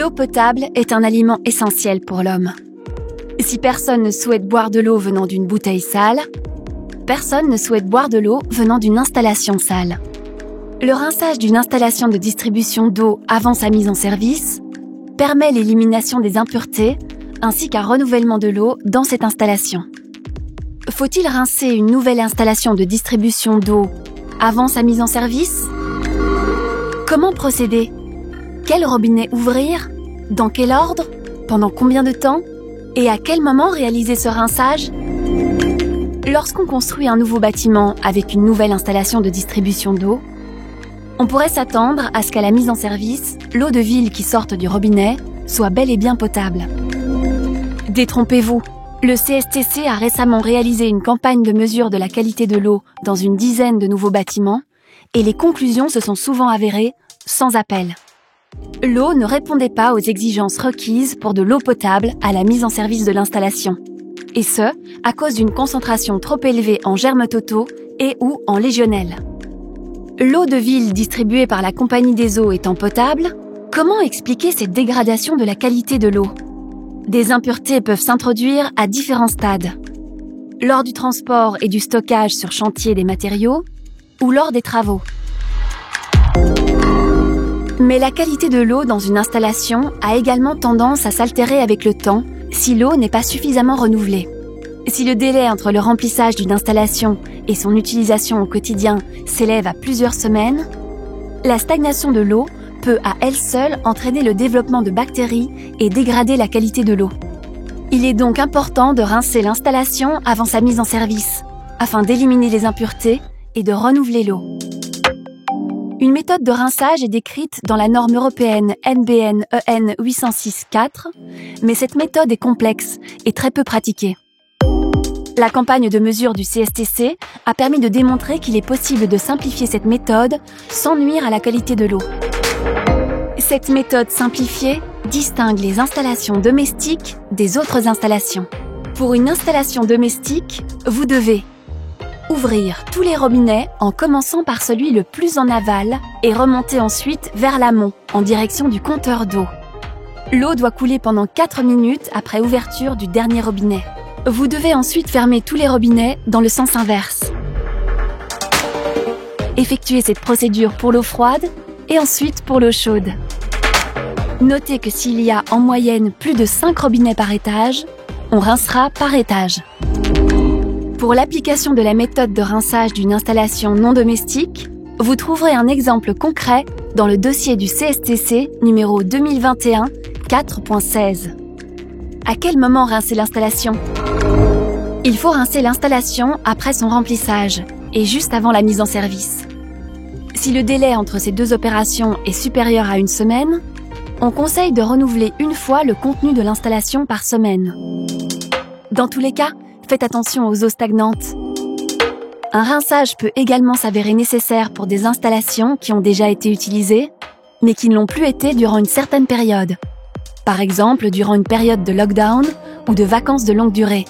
L'eau potable est un aliment essentiel pour l'homme. Si personne ne souhaite boire de l'eau venant d'une bouteille sale, personne ne souhaite boire de l'eau venant d'une installation sale. Le rinçage d'une installation de distribution d'eau avant sa mise en service permet l'élimination des impuretés ainsi qu'un renouvellement de l'eau dans cette installation. Faut-il rincer une nouvelle installation de distribution d'eau avant sa mise en service? Comment procéder? Quel robinet ouvrir? Dans quel ordre? Pendant combien de temps? Et à quel moment réaliser ce rinçage? Lorsqu'on construit un nouveau bâtiment avec une nouvelle installation de distribution d'eau, on pourrait s'attendre à ce qu'à la mise en service, l'eau de ville qui sorte du robinet soit bel et bien potable. Détrompez-vous, le CSTC a récemment réalisé une campagne de mesure de la qualité de l'eau dans une dizaine de nouveaux bâtiments et les conclusions se sont souvent avérées sans appel. L'eau ne répondait pas aux exigences requises pour de l'eau potable à la mise en service de l'installation. Et ce, à cause d'une concentration trop élevée en germes totaux et ou en légionnelles. L'eau de ville distribuée par la Compagnie des eaux étant potable, comment expliquer cette dégradation de la qualité de l'eau? Des impuretés peuvent s'introduire à différents stades. Lors du transport et du stockage sur chantier des matériaux ou lors des travaux. Mais la qualité de l'eau dans une installation a également tendance à s'altérer avec le temps si l'eau n'est pas suffisamment renouvelée. Si le délai entre le remplissage d'une installation et son utilisation au quotidien s'élève à plusieurs semaines, la stagnation de l'eau peut à elle seule entraîner le développement de bactéries et dégrader la qualité de l'eau. Il est donc important de rincer l'installation avant sa mise en service, afin d'éliminer les impuretés et de renouveler l'eau. Une méthode de rinçage est décrite dans la norme européenne NBN EN 806-4, mais cette méthode est complexe et très peu pratiquée. La campagne de mesure du CSTC a permis de démontrer qu'il est possible de simplifier cette méthode sans nuire à la qualité de l'eau. Cette méthode simplifiée distingue les installations domestiques des autres installations. Pour une installation domestique, vous devez ouvrir tous les robinets en commençant par celui le plus en aval et remonter ensuite vers l'amont, en direction du compteur d'eau. L'eau doit couler pendant 4 minutes après ouverture du dernier robinet. Vous devez ensuite fermer tous les robinets dans le sens inverse. Effectuez cette procédure pour l'eau froide et ensuite pour l'eau chaude. Notez que s'il y a en moyenne plus de 5 robinets par étage, on rincera par étage. Pour l'application de la méthode de rinçage d'une installation non domestique, vous trouverez un exemple concret dans le dossier du CSTC numéro 2021 4.16. À quel moment rincer l'installation? Il faut rincer l'installation après son remplissage et juste avant la mise en service. Si le délai entre ces deux opérations est supérieur à une semaine, on conseille de renouveler une fois le contenu de l'installation par semaine. Dans tous les cas, faites attention aux eaux stagnantes. Un rinçage peut également s'avérer nécessaire pour des installations qui ont déjà été utilisées, mais qui ne l'ont plus été durant une certaine période. Par exemple, durant une période de lockdown ou de vacances de longue durée.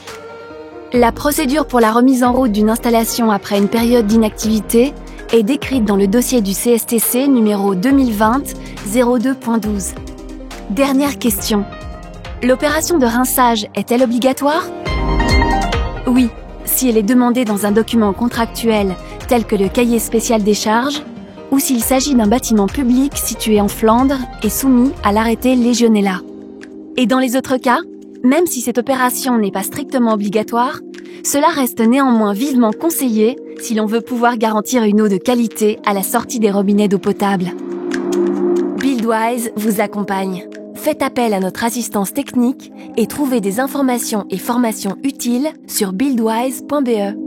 La procédure pour la remise en route d'une installation après une période d'inactivité est décrite dans le dossier du CSTC numéro 2020-02.12. Dernière question. L'opération de rinçage est-elle obligatoire? Oui, si elle est demandée dans un document contractuel tel que le cahier spécial des charges, ou s'il s'agit d'un bâtiment public situé en Flandre et soumis à l'arrêté Legionella. Et dans les autres cas, même si cette opération n'est pas strictement obligatoire, cela reste néanmoins vivement conseillé si l'on veut pouvoir garantir une eau de qualité à la sortie des robinets d'eau potable. Buildwise vous accompagne. Faites appel à notre assistance technique et trouvez des informations et formations utiles sur buildwise.be.